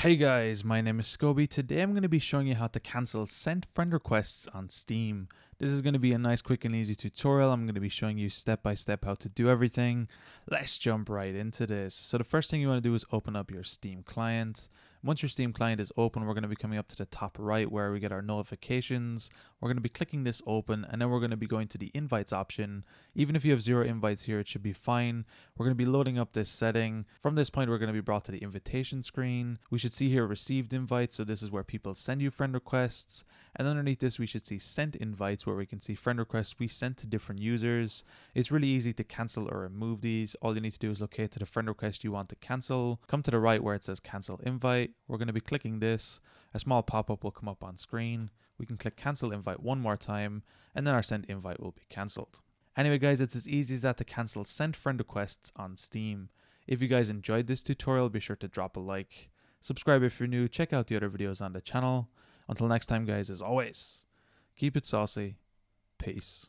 Hey guys, my name is Scoby. Today I'm going to be showing you how to cancel sent friend requests on Steam. This is going to be a nice, quick and easy tutorial. I'm going to be showing you step by step how to do everything. Let's jump right into this. So the first thing you want to do is open up your Steam client. Once your Steam client is open, we're going to be coming up to the top right where we get our notifications. We're going to be clicking this open, and then we're going to be going to the invites option. Even if you have 0 invites here, it should be fine. We're going to be loading up this setting. From this point, we're going to be brought to the invitation screen. We should see here received invites, so this is where people send you friend requests. And underneath this, we should see sent invites, where we can see friend requests we sent to different users. It's really easy to cancel or remove these. All you need to do is locate to the friend request you want to cancel. Come to the right where it says cancel invite. We're going to be clicking this. A small pop-up will come up on screen. We can click cancel invite one more time, and then our sent invite will be cancelled. Anyway guys, it's as easy as that to cancel sent friend requests on Steam. If you guys enjoyed this tutorial, be sure to drop a like. Subscribe if you're new, check out the other videos on the channel. Until next time guys, as always, keep it saucy. Peace.